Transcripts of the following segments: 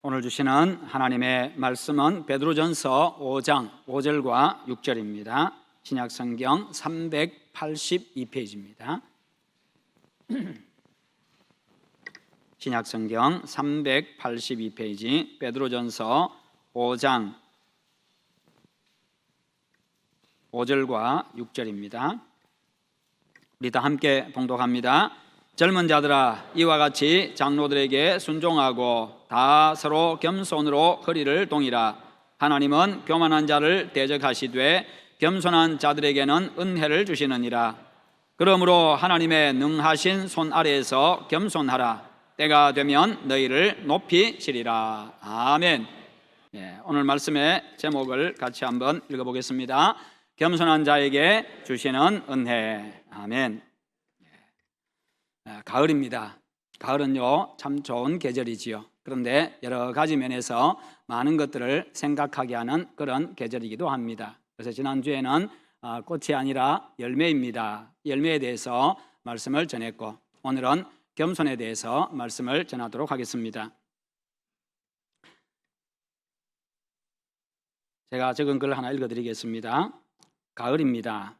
오늘 주시는 하나님의 말씀은 베드로전서 5장 5절과 6절입니다. 신약성경 382페이지입니다. 신약성경 382페이지 베드로전서 5장 5절과 6절입니다. 우리 다 함께 봉독합니다. 젊은 자들아, 이와 같이 장로들에게 순종하고 다 서로 겸손으로 허리를 동이라. 하나님은 교만한 자를 대적하시되 겸손한 자들에게는 은혜를 주시느니라. 그러므로 하나님의 능하신 손 아래에서 겸손하라. 때가 되면 너희를 높이시리라. 아멘. 오늘 말씀의 제목을 같이 한번 읽어보겠습니다. 겸손한 자에게 주시는 은혜. 아멘. 가을입니다. 가을은요 참 좋은 계절이지요. 그런데 여러 가지 면에서 많은 것들을 생각하게 하는 그런 계절이기도 합니다. 그래서 지난주에는 꽃이 아니라 열매입니다. 열매에 대해서 말씀을 전했고, 오늘은 겸손에 대해서 말씀을 전하도록 하겠습니다. 제가 적은 글 하나 읽어드리겠습니다. 가을입니다.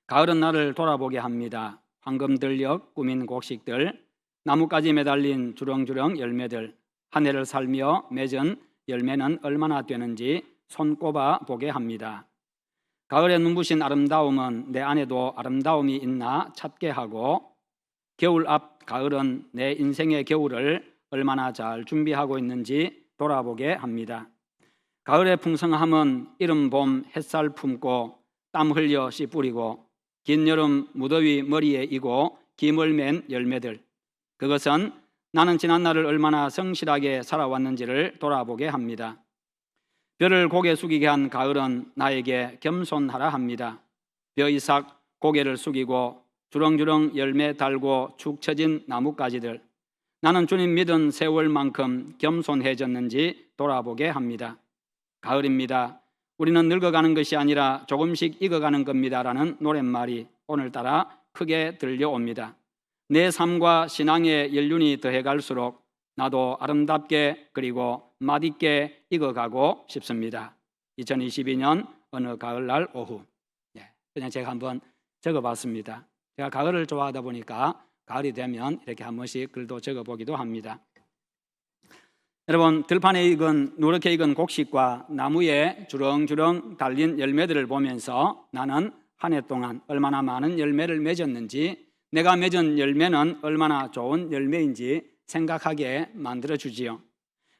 가을은 나를 돌아보게 합니다. 황금들녘 꾸민 곡식들, 나뭇가지 매달린 주렁주렁 열매들, 한 해를 살며 맺은 열매는 얼마나 되는지 손꼽아 보게 합니다. 가을에 눈부신 아름다움은 내 안에도 아름다움이 있나 찾게 하고, 겨울 앞 가을은 내 인생의 겨울을 얼마나 잘 준비하고 있는지 돌아보게 합니다. 가을의 풍성함은 이른 봄 햇살 품고 땀 흘려 씨 뿌리고 긴 여름 무더위 머리에 이고 김을 맨 열매들, 그것은 나는 지난날을 얼마나 성실하게 살아왔는지를 돌아보게 합니다. 벼를 고개 숙이게 한 가을은 나에게 겸손하라 합니다. 벼 이삭 고개를 숙이고 주렁주렁 열매 달고 축 처진 나뭇가지들, 나는 주님 믿은 세월만큼 겸손해졌는지 돌아보게 합니다. 가을입니다. 우리는 늙어가는 것이 아니라 조금씩 익어가는 겁니다라는 노랫말이 오늘따라 크게 들려옵니다. 내 삶과 신앙의 연륜이 더해갈수록 나도 아름답게 그리고 맛있게 익어가고 싶습니다. 2022년 어느 가을날 오후, 그냥 제가 한번 적어봤습니다. 제가 가을을 좋아하다 보니까 가을이 되면 이렇게 한 번씩 글도 적어보기도 합니다. 여러분, 들판에 익은 누렇게 익은 곡식과 나무에 주렁주렁 달린 열매들을 보면서 나는 한 해 동안 얼마나 많은 열매를 맺었는지, 내가 맺은 열매는 얼마나 좋은 열매인지 생각하게 만들어주지요.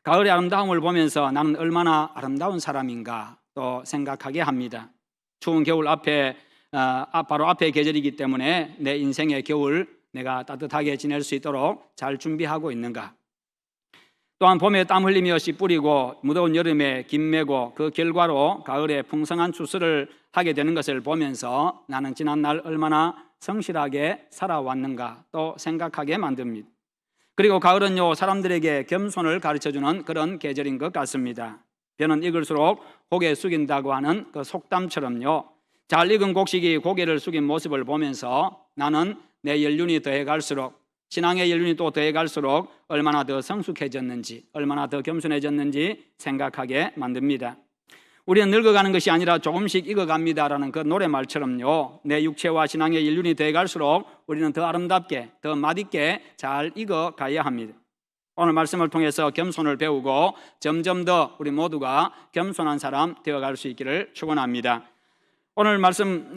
가을의 아름다움을 보면서 나는 얼마나 아름다운 사람인가 또 생각하게 합니다. 추운 겨울 앞에 바로 앞에 계절이기 때문에 내 인생의 겨울 내가 따뜻하게 지낼 수 있도록 잘 준비하고 있는가. 또한 봄에 땀 흘리며 씨 뿌리고 무더운 여름에 김 메고 그 결과로 가을에 풍성한 추수를 하게 되는 것을 보면서 나는 지난날 얼마나 성실하게 살아왔는가 또 생각하게 만듭니다. 그리고 가을은요 사람들에게 겸손을 가르쳐주는 그런 계절인 것 같습니다. 벼는 익을수록 고개 숙인다고 하는 그 속담처럼요, 잘 익은 곡식이 고개를 숙인 모습을 보면서 나는 내 연륜이 더해갈수록, 신앙의 연륜이 또 더해갈수록 얼마나 더 성숙해졌는지, 얼마나 더 겸손해졌는지 생각하게 만듭니다. 우리는 늙어가는 것이 아니라 조금씩 익어갑니다라는 그 노래말처럼요, 내 육체와 신앙의 연륜이 더해갈수록 우리는 더 아름답게, 더 맛있게 잘 익어가야 합니다. 오늘 말씀을 통해서 겸손을 배우고 점점 더 우리 모두가 겸손한 사람 되어갈 수 있기를 축원합니다. 오늘 말씀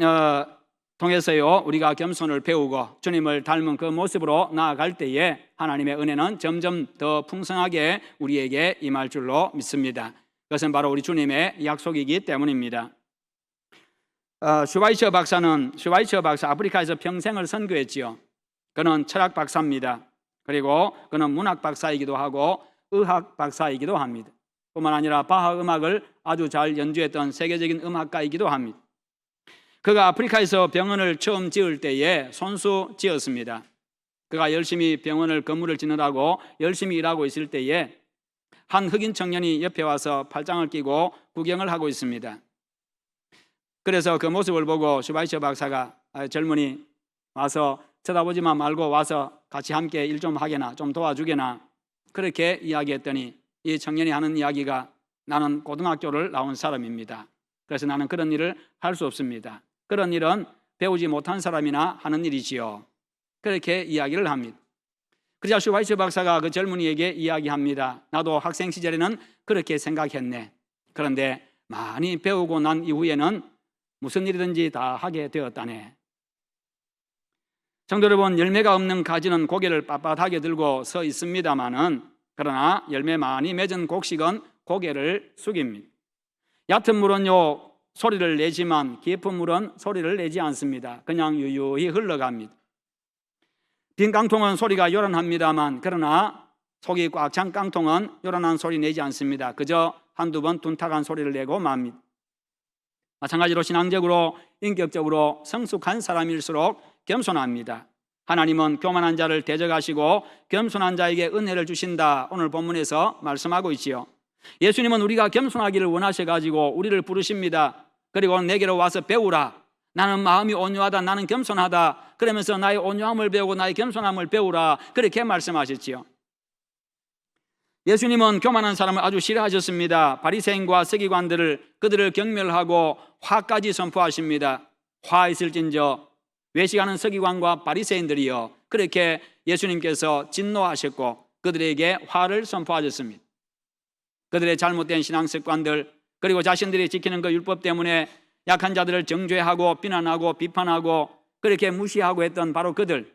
통해서요 우리가 겸손을 배우고 주님을 닮은 그 모습으로 나아갈 때에 하나님의 은혜는 점점 더 풍성하게 우리에게 임할 줄로 믿습니다. 그것은 바로 우리 주님의 약속이기 때문입니다. 슈바이처 박사 아프리카에서 평생을 선교했지요. 그는 철학 박사입니다. 그리고 그는 문학 박사이기도 하고 의학 박사이기도 합니다. 뿐만 아니라 바하 음악을 아주 잘 연주했던 세계적인 음악가이기도 합니다. 그가 아프리카에서 병원을 처음 지을 때에 손수 지었습니다. 그가 열심히 병원을 건물을 지느라고 열심히 일하고 있을 때에 한 흑인 청년이 옆에 와서 팔짱을 끼고 구경을 하고 있습니다. 그래서 그 모습을 보고 슈바이처 박사가 젊은이 와서 쳐다보지만 말고 와서 같이 함께 일 좀 하게나 좀 도와주게나 그렇게 이야기했더니 이 청년이 하는 이야기가 나는 고등학교를 나온 사람입니다. 그래서 나는 그런 일을 할 수 없습니다. 그런 일은 배우지 못한 사람이나 하는 일이지요. 그렇게 이야기를 합니다. 그러자 슈바이처 박사가 그 젊은이에게 이야기합니다. 나도 학생 시절에는 그렇게 생각했네. 그런데 많이 배우고 난 이후에는 무슨 일이든지 다 하게 되었다네. 성도 여러분, 열매가 없는 가지는 고개를 빳빳하게 들고 서 있습니다마는 그러나 열매 많이 맺은 곡식은 고개를 숙입니다. 얕은 물은요 소리를 내지만 깊은 물은 소리를 내지 않습니다. 그냥 유유히 흘러갑니다. 빈 깡통은 소리가 요란합니다만 그러나 속이 꽉 찬 깡통은 요란한 소리 내지 않습니다. 그저 한두 번 둔탁한 소리를 내고 맙니다. 마찬가지로 신앙적으로 인격적으로 성숙한 사람일수록 겸손합니다. 하나님은 교만한 자를 대적하시고 겸손한 자에게 은혜를 주신다. 오늘 본문에서 말씀하고 있지요. 예수님은 우리가 겸손하기를 원하셔가지고 우리를 부르십니다. 그리고 내게로 와서 배우라. 나는 마음이 온유하다. 나는 겸손하다. 그러면서 나의 온유함을 배우고 나의 겸손함을 배우라. 그렇게 말씀하셨지요. 예수님은 교만한 사람을 아주 싫어하셨습니다. 바리새인과 서기관들을 그들을 경멸하고 화까지 선포하십니다. 화 있을진저 외식하는 서기관과 바리새인들이여. 그렇게 예수님께서 진노하셨고 그들에게 화를 선포하셨습니다. 그들의 잘못된 신앙 습관들 그리고 자신들이 지키는 그 율법 때문에 약한 자들을 정죄하고 비난하고 비판하고 그렇게 무시하고 했던 바로 그들.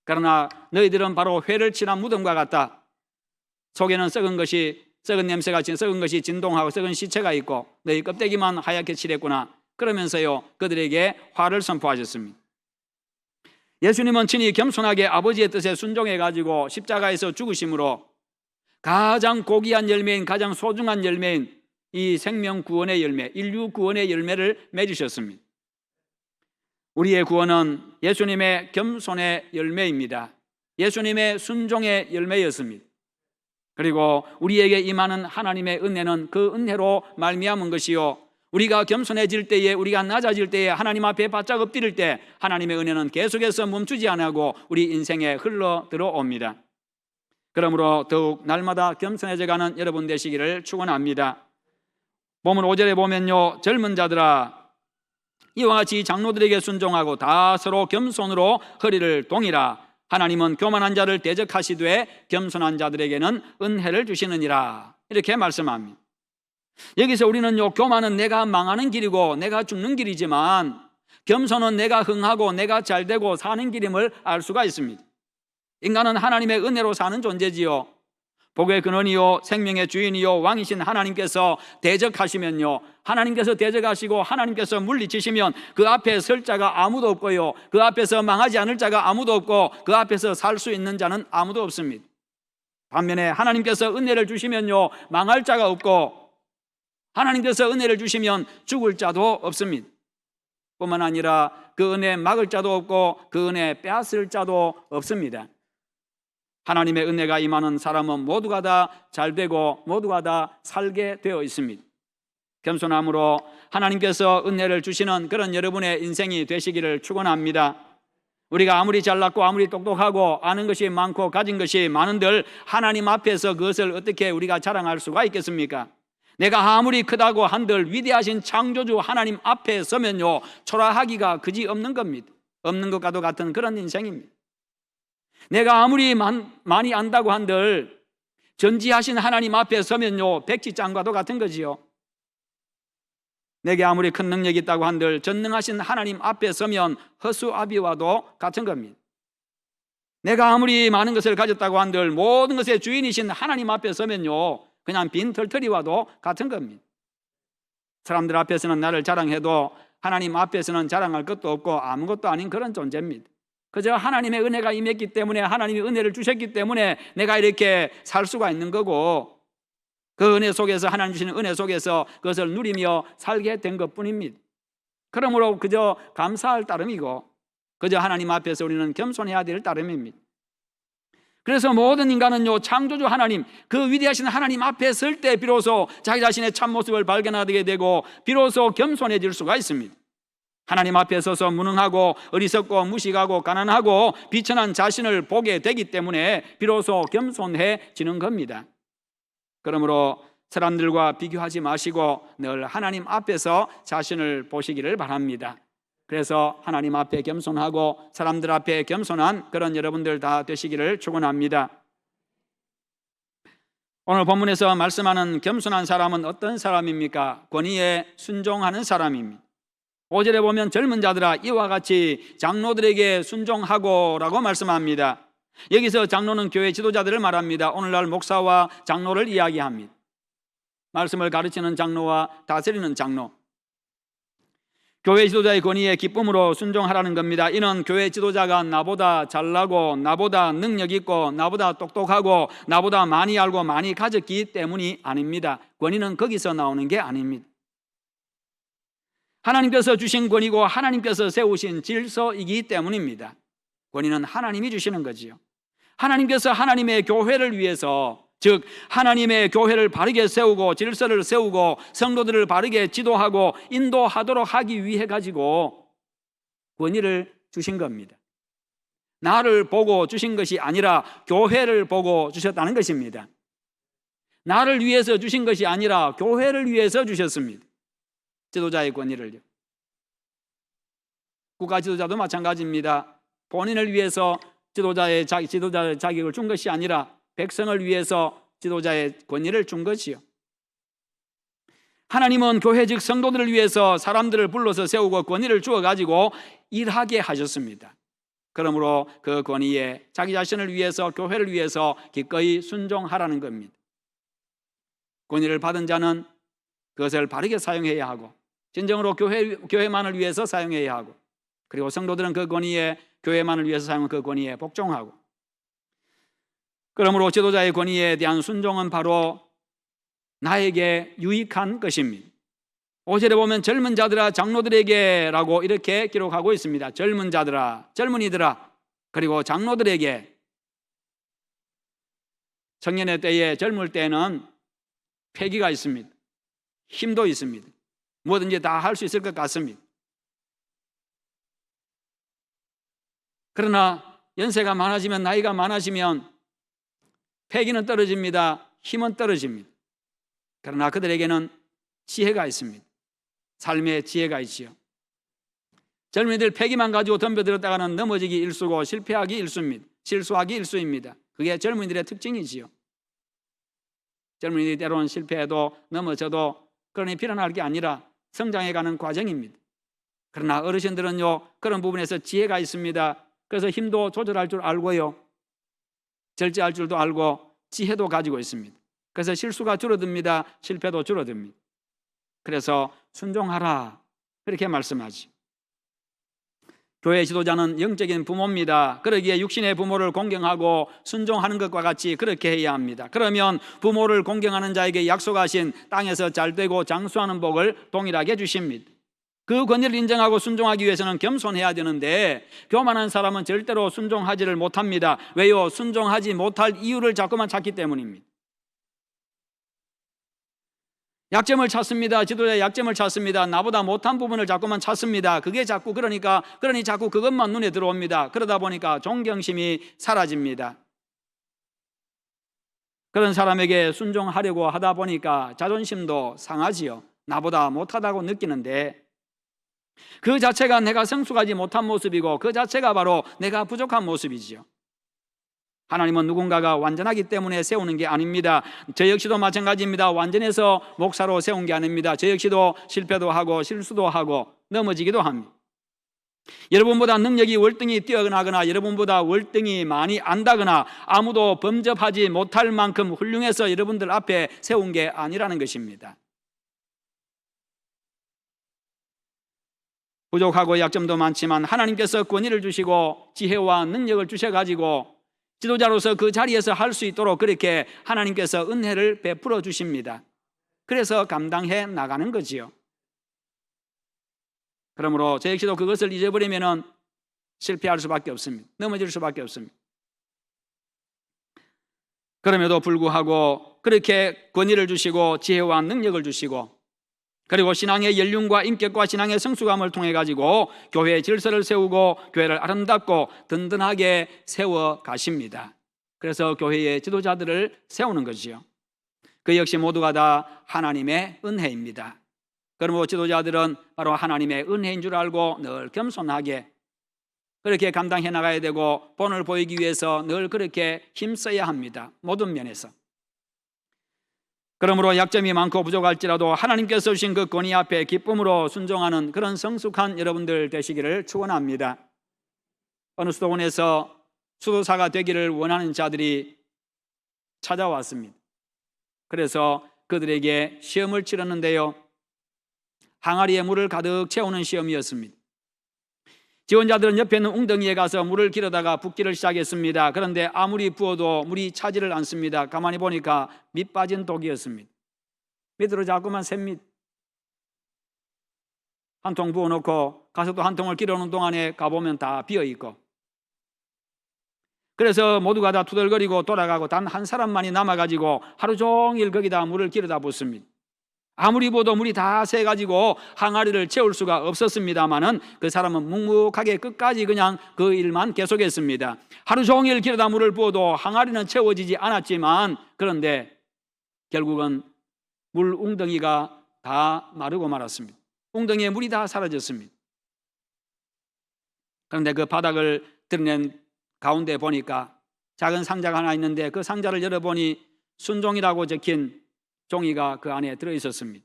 그러나 너희들은 바로 회를 칠한 무덤과 같다. 속에는 썩은 냄새가 썩은 것이 진동하고 썩은 시체가 있고 너희 껍데기만 하얗게 칠했구나. 그러면서요 그들에게 화를 선포하셨습니다. 예수님은 친히 겸손하게 아버지의 뜻에 순종해가지고 십자가에서 죽으심으로 가장 고귀한 열매인 가장 소중한 열매인 이 생명 구원의 열매, 인류 구원의 열매를 맺으셨습니다. 우리의 구원은 예수님의 겸손의 열매입니다. 예수님의 순종의 열매였습니다. 그리고 우리에게 임하는 하나님의 은혜는 그 은혜로 말미암은 것이요 우리가 겸손해질 때에 우리가 낮아질 때에 하나님 앞에 바짝 엎드릴 때 하나님의 은혜는 계속해서 멈추지 않고 우리 인생에 흘러 들어옵니다. 그러므로 더욱 날마다 겸손해져가는 여러분 되시기를 축원합니다. 본문 5절에 보면요 젊은 자들아 이와 같이 장로들에게 순종하고 다 서로 겸손으로 허리를 동이라. 하나님은 교만한 자를 대적하시되 겸손한 자들에게는 은혜를 주시느니라. 이렇게 말씀합니다. 여기서 우리는요 교만은 내가 망하는 길이고 내가 죽는 길이지만 겸손은 내가 흥하고 내가 잘되고 사는 길임을 알 수가 있습니다. 인간은 하나님의 은혜로 사는 존재지요. 복의 근원이요 생명의 주인이요 왕이신 하나님께서 대적하시면요 하나님께서 대적하시고 하나님께서 물리치시면 그 앞에 설 자가 아무도 없고요 그 앞에서 망하지 않을 자가 아무도 없고 그 앞에서 살 수 있는 자는 아무도 없습니다. 반면에 하나님께서 은혜를 주시면요 망할 자가 없고 하나님께서 은혜를 주시면 죽을 자도 없습니다. 뿐만 아니라 그 은혜 막을 자도 없고 그 은혜 빼앗을 자도 없습니다. 하나님의 은혜가 임하는 사람은 모두가 다 잘되고 모두가 다 살게 되어 있습니다. 겸손함으로 하나님께서 은혜를 주시는 그런 여러분의 인생이 되시기를 축원합니다. 우리가 아무리 잘났고 아무리 똑똑하고 아는 것이 많고 가진 것이 많은들 하나님 앞에서 그것을 어떻게 우리가 자랑할 수가 있겠습니까? 내가 아무리 크다고 한들 위대하신 창조주 하나님 앞에 서면요 초라하기가 그지 없는 겁니다. 없는 것과도 같은 그런 인생입니다. 내가 아무리 많이 안다고 한들 전지하신 하나님 앞에 서면요 백지장과도 같은 거지요. 내게 아무리 큰 능력이 있다고 한들 전능하신 하나님 앞에 서면 허수아비와도 같은 겁니다. 내가 아무리 많은 것을 가졌다고 한들 모든 것의 주인이신 하나님 앞에 서면요 그냥 빈 털터리와도 같은 겁니다. 사람들 앞에서는 나를 자랑해도 하나님 앞에서는 자랑할 것도 없고 아무것도 아닌 그런 존재입니다. 그저 하나님의 은혜가 임했기 때문에 하나님이 은혜를 주셨기 때문에 내가 이렇게 살 수가 있는 거고 그 은혜 속에서 하나님 주시는 은혜 속에서 그것을 누리며 살게 된 것뿐입니다. 그러므로 그저 감사할 따름이고 그저 하나님 앞에서 우리는 겸손해야 될 따름입니다. 그래서 모든 인간은요 창조주 하나님 그 위대하신 하나님 앞에 설 때 비로소 자기 자신의 참모습을 발견하게 되고 비로소 겸손해질 수가 있습니다. 하나님 앞에 서서 무능하고 어리석고 무식하고 가난하고 비천한 자신을 보게 되기 때문에 비로소 겸손해지는 겁니다. 그러므로 사람들과 비교하지 마시고 늘 하나님 앞에서 자신을 보시기를 바랍니다. 그래서 하나님 앞에 겸손하고 사람들 앞에 겸손한 그런 여러분들 다 되시기를 축원합니다. 오늘 본문에서 말씀하는 겸손한 사람은 어떤 사람입니까? 권위에 순종하는 사람입니다. 5절에 보면 젊은 자들아 이와 같이 장로들에게 순종하고 라고 말씀합니다. 여기서 장로는 교회 지도자들을 말합니다. 오늘날 목사와 장로를 이야기합니다. 말씀을 가르치는 장로와 다스리는 장로, 교회 지도자의 권위에 기쁨으로 순종하라는 겁니다. 이는 교회 지도자가 나보다 잘나고 나보다 능력 있고 나보다 똑똑하고 나보다 많이 알고 많이 가졌기 때문이 아닙니다. 권위는 거기서 나오는 게 아닙니다. 하나님께서 주신 권위고 하나님께서 세우신 질서이기 때문입니다. 권위는 하나님이 주시는 거지요. 하나님께서 하나님의 교회를 위해서, 즉 하나님의 교회를 바르게 세우고 질서를 세우고 성도들을 바르게 지도하고 인도하도록 하기 위해 가지고 권위를 주신 겁니다. 나를 보고 주신 것이 아니라 교회를 보고 주셨다는 것입니다. 나를 위해서 주신 것이 아니라 교회를 위해서 주셨습니다. 지도자의 권위를요. 국가 지도자도 마찬가지입니다. 본인을 위해서 지도자의 자격을 준 것이 아니라 백성을 위해서 지도자의 권위를 준 것이요. 하나님은 교회 즉 성도들을 위해서 사람들을 불러서 세우고 권위를 주어가지고 일하게 하셨습니다. 그러므로 그 권위에 자기 자신을 위해서 교회를 위해서 기꺼이 순종하라는 겁니다. 권위를 받은 자는 그것을 바르게 사용해야 하고 진정으로 교회만을 위해서 사용해야 하고, 그리고 성도들은 그 권위에 교회만을 위해서 사용한 그 권위에 복종하고, 그러므로 지도자의 권위에 대한 순종은 바로 나에게 유익한 것입니다. 5절에 보면 젊은 자들아 장로들에게 라고 이렇게 기록하고 있습니다. 젊은 자들아, 젊은이들아, 그리고 장로들에게. 청년의 때에 젊을 때는 패기가 있습니다. 힘도 있습니다. 뭐든지 다 할 수 있을 것 같습니다. 그러나 연세가 많아지면, 나이가 많아지면 패기는 떨어집니다. 힘은 떨어집니다. 그러나 그들에게는 지혜가 있습니다. 삶의 지혜가 있지요. 젊은이들 패기만 가지고 덤벼들었다가는 넘어지기 일수고 실패하기 일수입니다. 실수하기 일수입니다. 그게 젊은이들의 특징이지요. 젊은이들이 때로는 실패해도 넘어져도 그러니 비난할 게 아니라 성장해가는 과정입니다. 그러나 어르신들은요, 그런 부분에서 지혜가 있습니다. 그래서 힘도 조절할 줄 알고요, 절제할 줄도 알고 지혜도 가지고 있습니다. 그래서 실수가 줄어듭니다. 실패도 줄어듭니다. 그래서 순종하라 그렇게 말씀하지. 교회 지도자는 영적인 부모입니다. 그러기에 육신의 부모를 공경하고 순종하는 것과 같이 그렇게 해야 합니다. 그러면 부모를 공경하는 자에게 약속하신 땅에서 잘되고 장수하는 복을 동일하게 주십니다. 그 권위를 인정하고 순종하기 위해서는 겸손해야 되는데 교만한 사람은 절대로 순종하지를 못합니다. 왜요? 순종하지 못할 이유를 자꾸만 찾기 때문입니다. 약점을 찾습니다. 지도자의 약점을 찾습니다. 나보다 못한 부분을 자꾸만 찾습니다. 그게 자꾸 그러니 자꾸 그것만 눈에 들어옵니다. 그러다 보니까 존경심이 사라집니다. 그런 사람에게 순종하려고 하다 보니까 자존심도 상하지요. 나보다 못하다고 느끼는데 그 자체가 내가 성숙하지 못한 모습이고 그 자체가 바로 내가 부족한 모습이지요. 하나님은 누군가가 완전하기 때문에 세우는 게 아닙니다. 저 역시도 마찬가지입니다. 완전해서 목사로 세운 게 아닙니다. 저 역시도 실패도 하고 실수도 하고 넘어지기도 합니다. 여러분보다 능력이 월등히 뛰어나거나 여러분보다 월등히 많이 안다거나 아무도 범접하지 못할 만큼 훌륭해서 여러분들 앞에 세운 게 아니라는 것입니다. 부족하고 약점도 많지만 하나님께서 권위를 주시고 지혜와 능력을 주셔가지고 지도자로서 그 자리에서 할 수 있도록 그렇게 하나님께서 은혜를 베풀어 주십니다. 그래서 감당해 나가는 거지요. 그러므로 저 역시도 그것을 잊어버리면 실패할 수밖에 없습니다. 넘어질 수밖에 없습니다. 그럼에도 불구하고 그렇게 권위를 주시고 지혜와 능력을 주시고 그리고 신앙의 연륜과 인격과 신앙의 성숙함을 통해 가지고 교회의 질서를 세우고 교회를 아름답고 든든하게 세워 가십니다. 그래서 교회의 지도자들을 세우는 것이요. 그 역시 모두가 다 하나님의 은혜입니다. 그러므로 지도자들은 바로 하나님의 은혜인 줄 알고 늘 겸손하게 그렇게 감당해 나가야 되고 본을 보이기 위해서 늘 그렇게 힘써야 합니다. 모든 면에서. 그러므로 약점이 많고 부족할지라도 하나님께서 주신 그 권위 앞에 기쁨으로 순종하는 그런 성숙한 여러분들 되시기를 축원합니다. 어느 수도원에서 수도사가 되기를 원하는 자들이 찾아왔습니다. 그래서 그들에게 시험을 치렀는데요, 항아리에 물을 가득 채우는 시험이었습니다. 지원자들은 옆에 있는 웅덩이에 가서 물을 길어다가 붓기를 시작했습니다. 그런데 아무리 부어도 물이 차지를 않습니다. 가만히 보니까 밑 빠진 독이었습니다. 밑으로 자꾸만 샙니다. 한 통 부어놓고 가서 또 한 통을 길어오는 동안에 가보면 다 비어있고, 그래서 모두가 다 투덜거리고 돌아가고 단 한 사람만이 남아가지고 하루 종일 거기다 물을 길어다 붓습니다. 아무리 보도 물이 다 새가지고 항아리를 채울 수가 없었습니다마는 그 사람은 묵묵하게 끝까지 그냥 그 일만 계속했습니다. 하루 종일 길어다 물을 부어도 항아리는 채워지지 않았지만, 그런데 결국은 물 웅덩이가 다 마르고 말았습니다. 웅덩이에 물이 다 사라졌습니다. 그런데 그 바닥을 드러낸 가운데 보니까 작은 상자가 하나 있는데 그 상자를 열어보니 순종이라고 적힌 종이가 그 안에 들어있었습니다.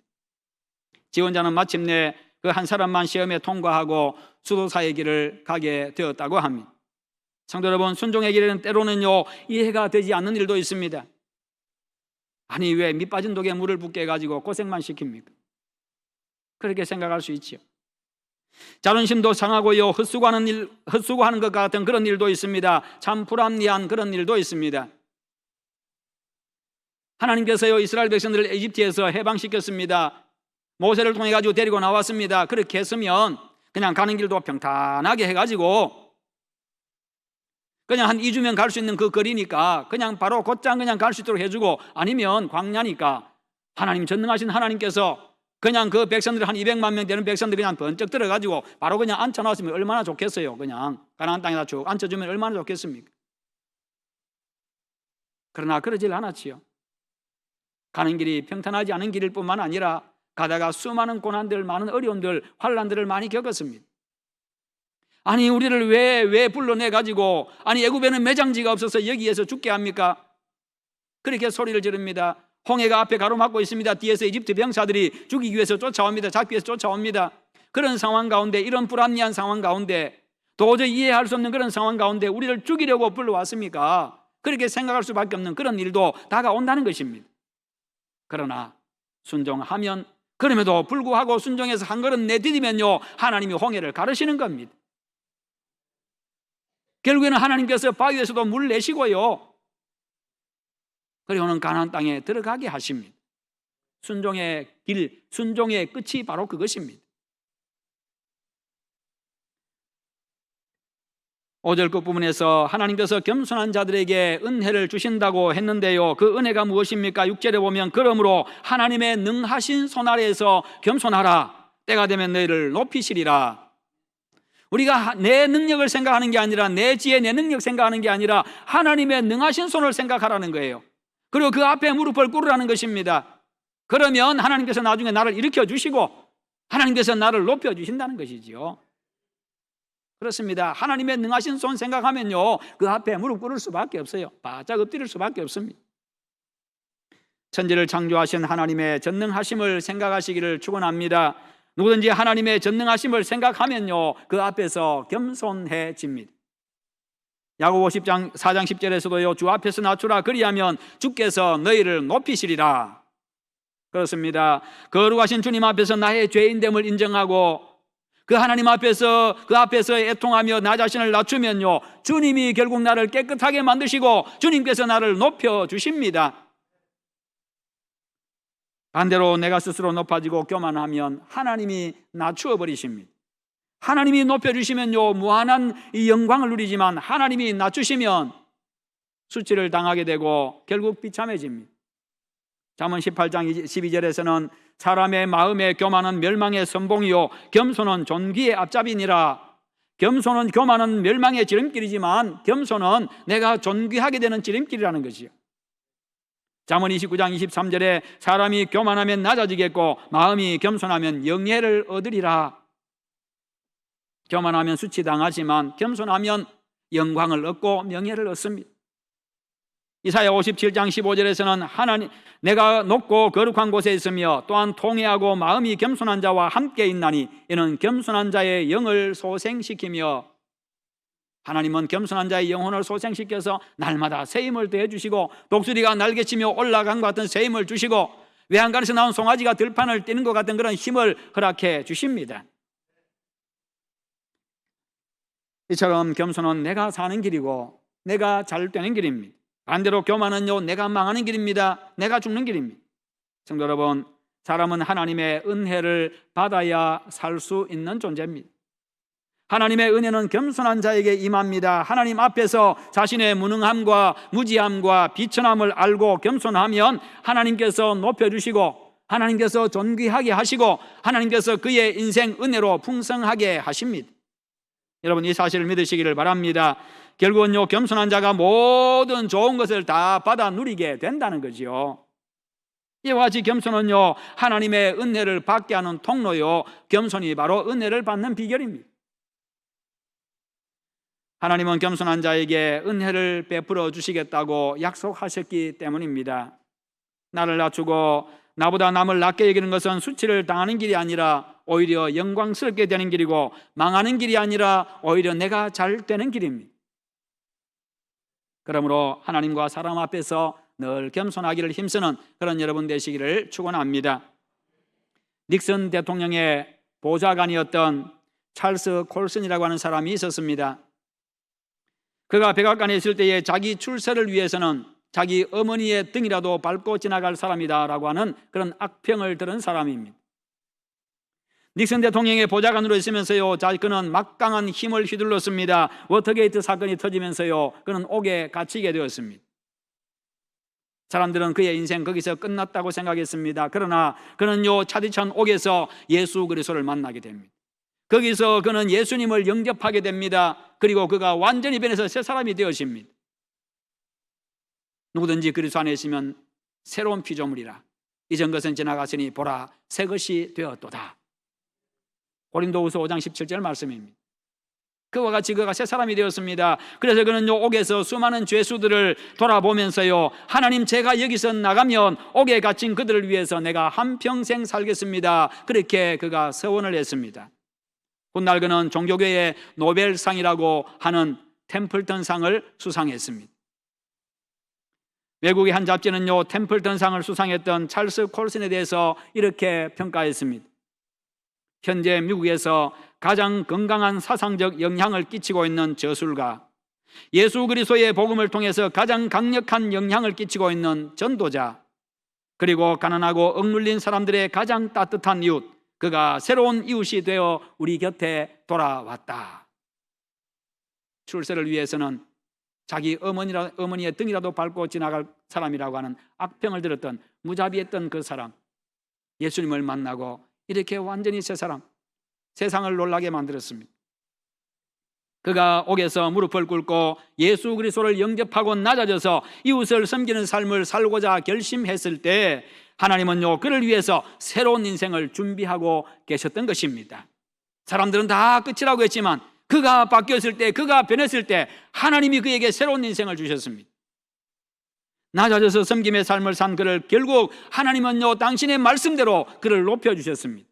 지원자는 마침내 그 한 사람만 시험에 통과하고 수도사의 길을 가게 되었다고 합니다. 성도 여러분, 순종의 길에는 때로는요 이해가 되지 않는 일도 있습니다. 아니, 왜 밑빠진 독에 물을 붓게 해가지고 고생만 시킵니까? 그렇게 생각할 수 있죠. 자존심도 상하고요, 헛수고하는 것 같은 그런 일도 있습니다. 참 불합리한 그런 일도 있습니다. 하나님께서요 이스라엘 백성들을 이집트에서 해방시켰습니다. 모세를 통해 가지고 데리고 나왔습니다. 그렇게 했으면 그냥 가는 길도 평탄하게 해가지고 그냥 한 2주면 갈 수 있는 그 거리니까 그냥 바로 곧장 그냥 갈 수 있도록 해주고, 아니면 광야니까 하나님 전능하신 하나님께서 그냥 그 백성들 한 200만 명 되는 백성들 그냥 번쩍 들어가지고 바로 그냥 앉혀놨으면 얼마나 좋겠어요. 그냥 가나안 땅에다 쭉 앉혀주면 얼마나 좋겠습니까? 그러나 그러질 않았지요. 가는 길이 평탄하지 않은 길일 뿐만 아니라 가다가 수많은 고난들, 많은 어려움들, 환난들을 많이 겪었습니다. 아니, 우리를 왜 불러내가지고, 아니 애굽에는 매장지가 없어서 여기에서 죽게 합니까? 그렇게 소리를 지릅니다. 홍해가 앞에 가로막고 있습니다. 뒤에서 이집트 병사들이 죽이기 위해서 쫓아옵니다. 잡기 위해서 쫓아옵니다. 그런 상황 가운데, 이런 불합리한 상황 가운데, 도저히 이해할 수 없는 그런 상황 가운데 우리를 죽이려고 불러왔습니까? 그렇게 생각할 수밖에 없는 그런 일도 다가온다는 것입니다. 그러나 순종하면, 그럼에도 불구하고 순종해서 한 걸음 내디디면요 하나님이 홍해를 가르시는 겁니다. 결국에는 하나님께서 바위에서도 물 내시고요, 그리고는 가나안 땅에 들어가게 하십니다. 순종의 길, 순종의 끝이 바로 그것입니다. 5절 끝부분에서 하나님께서 겸손한 자들에게 은혜를 주신다고 했는데요, 그 은혜가 무엇입니까? 6절에 보면 그러므로 하나님의 능하신 손 아래에서 겸손하라, 때가 되면 너희를 높이시리라. 우리가 내 능력을 생각하는 게 아니라, 내 지혜, 내 능력 생각하는 게 아니라 하나님의 능하신 손을 생각하라는 거예요. 그리고 그 앞에 무릎을 꿇으라는 것입니다. 그러면 하나님께서 나중에 나를 일으켜 주시고 하나님께서 나를 높여 주신다는 것이지요. 그렇습니다. 하나님의 능하신 손 생각하면요 그 앞에 무릎 꿇을 수밖에 없어요. 바짝 엎드릴 수밖에 없습니다. 천지를 창조하신 하나님의 전능하심을 생각하시기를 축원합니다. 누구든지 하나님의 전능하심을 생각하면요 그 앞에서 겸손해집니다. 야고보 4장 10절에서도요 주 앞에서 낮추라, 그리하면 주께서 너희를 높이시리라. 그렇습니다. 거룩하신 주님 앞에서 나의 죄인됨을 인정하고 그 하나님 앞에서, 그 앞에서 애통하며 나 자신을 낮추면요 주님이 결국 나를 깨끗하게 만드시고 주님께서 나를 높여주십니다. 반대로 내가 스스로 높아지고 교만하면 하나님이 낮추어 버리십니다. 하나님이 높여주시면요 무한한 이 영광을 누리지만 하나님이 낮추시면 수치를 당하게 되고 결국 비참해집니다. 잠언 18장 12절에서는 사람의 마음의 교만은 멸망의 선봉이요 겸손은 존귀의 앞잡이니라. 겸손은, 교만은 멸망의 지름길이지만 겸손은 내가 존귀하게 되는 지름길이라는 것이요. 잠언 29장 23절에 사람이 교만하면 낮아지겠고 마음이 겸손하면 영예를 얻으리라. 교만하면 수치당하지만 겸손하면 영광을 얻고 명예를 얻습니다. 이사야 57장 15절에서는 하나님 내가 높고 거룩한 곳에 있으며 또한 통회하고 마음이 겸손한 자와 함께 있나니 이는 겸손한 자의 영을 소생시키며, 하나님은 겸손한 자의 영혼을 소생시켜서 날마다 새 힘을 더해 주시고 독수리가 날개치며 올라간 것 같은 새 힘을 주시고 외양간에서 나온 송아지가 들판을 뛰는 것 같은 그런 힘을 허락해 주십니다. 이처럼 겸손은 내가 사는 길이고 내가 잘 되는 길입니다. 반대로 교만은요, 내가 망하는 길입니다. 내가 죽는 길입니다. 성도 여러분, 사람은 하나님의 은혜를 받아야 살 수 있는 존재입니다. 하나님의 은혜는 겸손한 자에게 임합니다. 하나님 앞에서 자신의 무능함과 무지함과 비천함을 알고 겸손하면 하나님께서 높여주시고 하나님께서 존귀하게 하시고 하나님께서 그의 인생 은혜로 풍성하게 하십니다. 여러분, 이 사실을 믿으시기를 바랍니다. 결국은요, 겸손한 자가 모든 좋은 것을 다 받아 누리게 된다는 거지요. 이와 같이 겸손은요, 하나님의 은혜를 받게 하는 통로요, 겸손이 바로 은혜를 받는 비결입니다. 하나님은 겸손한 자에게 은혜를 베풀어 주시겠다고 약속하셨기 때문입니다. 나를 낮추고 나보다 남을 낮게 여기는 것은 수치를 당하는 길이 아니라 오히려 영광스럽게 되는 길이고, 망하는 길이 아니라 오히려 내가 잘 되는 길입니다. 그러므로 하나님과 사람 앞에서 늘 겸손하기를 힘쓰는 그런 여러분 되시기를 축원합니다. 닉슨 대통령의 보좌관이었던 찰스 콜슨이라고 하는 사람이 있었습니다. 그가 백악관에 있을 때에 자기 출세를 위해서는 자기 어머니의 등이라도 밟고 지나갈 사람이다라고 하는 그런 악평을 들은 사람입니다. 닉슨 대통령의 보좌관으로 있으면서요, 그는 막강한 힘을 휘둘렀습니다. 워터게이트 사건이 터지면서요, 그는 옥에 갇히게 되었습니다. 사람들은 그의 인생 거기서 끝났다고 생각했습니다. 그러나 그는요, 차디찬 옥에서 예수 그리스도를 만나게 됩니다. 거기서 그는 예수님을 영접하게 됩니다. 그리고 그가 완전히 변해서 새 사람이 되어집니다. 누구든지 그리스도 안에 있으면 새로운 피조물이라. 이전 것은 지나갔으니 보라, 새 것이 되었도다. 고린도후서 5장 17절 말씀입니다. 그와 같이 그가 새 사람이 되었습니다. 그래서 그는 옥에서 수많은 죄수들을 돌아보면서요, 하나님, 제가 여기서 나가면 옥에 갇힌 그들을 위해서 내가 한평생 살겠습니다. 그렇게 그가 서원을 했습니다. 훗날 그는 종교계의 노벨상이라고 하는 템플턴상을 수상했습니다. 외국의 한 잡지는요, 템플턴상을 수상했던 찰스 콜슨에 대해서 이렇게 평가했습니다. 현재 미국에서 가장 건강한 사상적 영향을 끼치고 있는 저술가, 예수 그리스도의 복음을 통해서 가장 강력한 영향을 끼치고 있는 전도자, 그리고 가난하고 억눌린 사람들의 가장 따뜻한 이웃, 그가 새로운 이웃이 되어 우리 곁에 돌아왔다. 출세를 위해서는 자기 어머니의 등이라도 밟고 지나갈 사람이라고 하는 악평을 들었던, 무자비했던 그 사람, 예수님을 만나고 이렇게 완전히 새 사람, 세상을 놀라게 만들었습니다. 그가 옥에서 무릎을 꿇고 예수 그리스도를 영접하고 낮아져서 이웃을 섬기는 삶을 살고자 결심했을 때 하나님은요, 그를 위해서 새로운 인생을 준비하고 계셨던 것입니다. 사람들은 다 끝이라고 했지만 그가 바뀌었을 때, 그가 변했을 때 하나님이 그에게 새로운 인생을 주셨습니다. 낮아져서 섬김의 삶을 산 그를 결국 하나님은요, 당신의 말씀대로 그를 높여주셨습니다.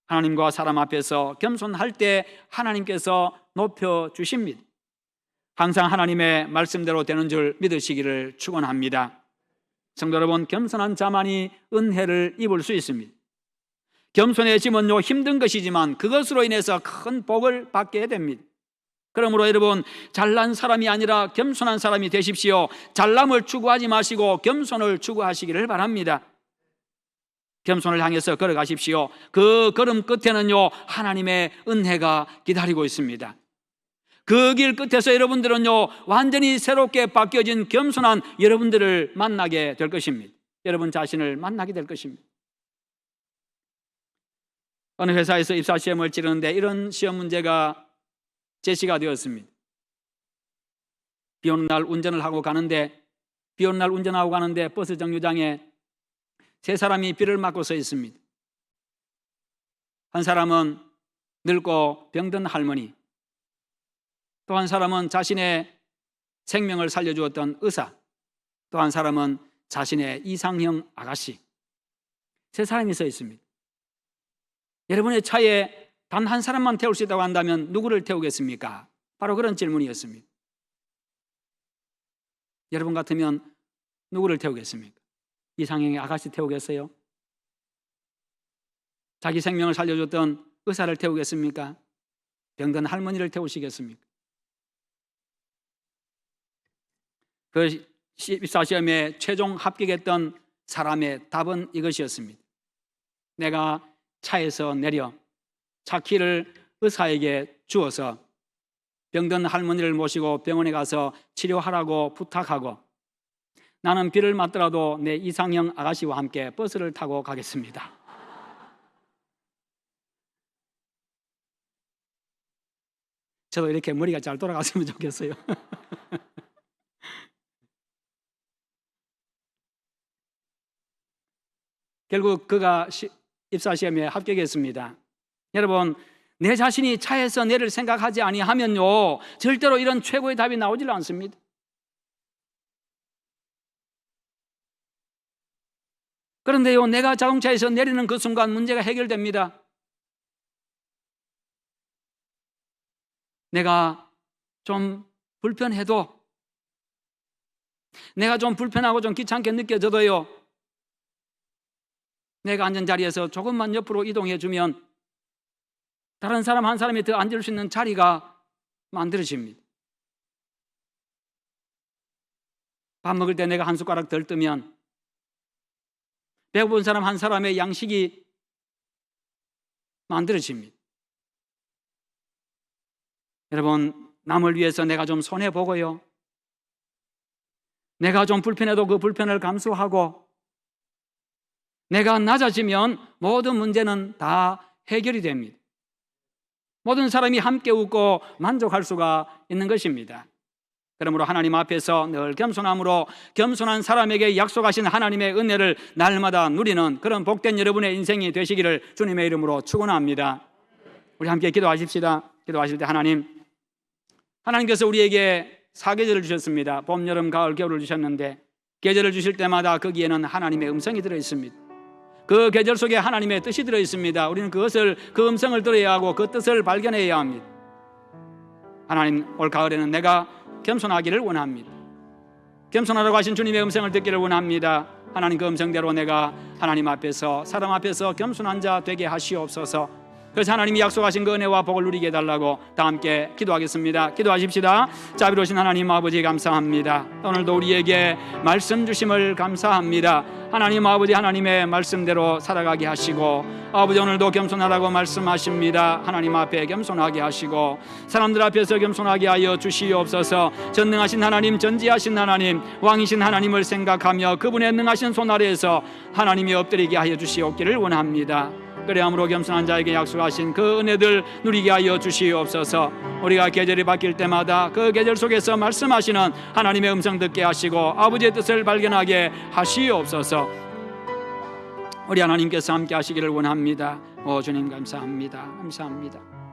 하나님과 사람 앞에서 겸손할 때 하나님께서 높여주십니다. 항상 하나님의 말씀대로 되는 줄 믿으시기를 축원합니다. 성도 여러분, 겸손한 자만이 은혜를 입을 수 있습니다. 겸손해지면요, 힘든 것이지만 그것으로 인해서 큰 복을 받게 됩니다. 그러므로 여러분, 잘난 사람이 아니라 겸손한 사람이 되십시오. 잘남을 추구하지 마시고 겸손을 추구하시기를 바랍니다. 겸손을 향해서 걸어가십시오. 그 걸음 끝에는요, 하나님의 은혜가 기다리고 있습니다. 그 길 끝에서 여러분들은요, 완전히 새롭게 바뀌어진 겸손한 여러분들을 만나게 될 것입니다. 여러분 자신을 만나게 될 것입니다. 어느 회사에서 입사 시험을 치르는데 이런 시험 문제가 제시가 되었습니다. 비 오는 날 운전을 하고 가는데 비 오는 날 운전하고 가는데 버스 정류장에 세 사람이 비를 맞고 서 있습니다. 한 사람은 늙고 병든 할머니, 또 한 사람은 자신의 생명을 살려주었던 의사, 또 한 사람은 자신의 이상형 아가씨. 세 사람이 서 있습니다. 여러분의 차에 단 한 사람만 태울 수 있다고 한다면 누구를 태우겠습니까? 바로 그런 질문이었습니다. 여러분 같으면 누구를 태우겠습니까? 이상형의 아가씨 태우겠어요? 자기 생명을 살려줬던 의사를 태우겠습니까? 병든 할머니를 태우시겠습니까? 그 입사시험에 최종 합격했던 사람의 답은 이것이었습니다. 내가 차에서 내려 차 키를 의사에게 주어서 병든 할머니를 모시고 병원에 가서 치료하라고 부탁하고 나는 비를 맞더라도 내 이상형 아가씨와 함께 버스를 타고 가겠습니다. 저도 이렇게 머리가 잘 돌아갔으면 좋겠어요. 결국 그가 입사시험에 합격했습니다. 여러분, 내 자신이 차에서 내릴 생각하지 아니하면요 절대로 이런 최고의 답이 나오질 않습니다. 그런데요, 내가 자동차에서 내리는 그 순간 문제가 해결됩니다. 내가 좀 불편해도, 내가 좀 불편하고 좀 귀찮게 느껴져도요, 내가 앉은 자리에서 조금만 옆으로 이동해 주면 다른 사람 한 사람이 더 앉을 수 있는 자리가 만들어집니다. 밥 먹을 때 내가 한 숟가락 덜 뜨면 배고픈 사람 한 사람의 양식이 만들어집니다. 여러분, 남을 위해서 내가 좀 손해보고요, 내가 좀 불편해도 그 불편을 감수하고 내가 낮아지면 모든 문제는 다 해결이 됩니다. 모든 사람이 함께 웃고 만족할 수가 있는 것입니다. 그러므로 하나님 앞에서 늘 겸손함으로 겸손한 사람에게 약속하신 하나님의 은혜를 날마다 누리는 그런 복된 여러분의 인생이 되시기를 주님의 이름으로 축원합니다. 우리 함께 기도하십시다. 기도하실 때 하나님께서 우리에게 사계절을 주셨습니다. 봄, 여름, 가을, 겨울을 주셨는데 계절을 주실 때마다 거기에는 하나님의 음성이 들어있습니다. 그 계절 속에 하나님의 뜻이 들어있습니다. 우리는 그 음성을 들어야 하고 그 뜻을 발견해야 합니다. 하나님, 올 가을에는 내가 겸손하기를 원합니다. 겸손하라고 하신 주님의 음성을 듣기를 원합니다. 하나님, 그 음성대로 내가 하나님 앞에서, 사람 앞에서 겸손한 자 되게 하시옵소서. 그래서 하나님이 약속하신 그 은혜와 복을 누리게 해달라고 다 함께 기도하겠습니다. 기도하십시다. 자비로우신 하나님 아버지, 감사합니다. 오늘도 우리에게 말씀 주심을 감사합니다. 하나님 아버지, 하나님의 말씀대로 살아가게 하시고, 아버지 오늘도 겸손하라고 말씀하십니다. 하나님 앞에 겸손하게 하시고 사람들 앞에서 겸손하게 하여 주시옵소서. 전능하신 하나님, 전지하신 하나님, 왕이신 하나님을 생각하며 그분의 능하신 손 아래에서 하나님이 엎드리게 하여 주시옵기를 원합니다. 그래야므로 겸손한 자에게 약속하신 그 은혜들 누리게 하여 주시옵소서. 우리가 계절이 바뀔 때마다 그 계절 속에서 말씀하시는 하나님의 음성 듣게 하시고 아버지의 뜻을 발견하게 하시옵소서. 우리 하나님께서 함께 하시기를 원합니다. 오 주님, 감사합니다. 감사합니다.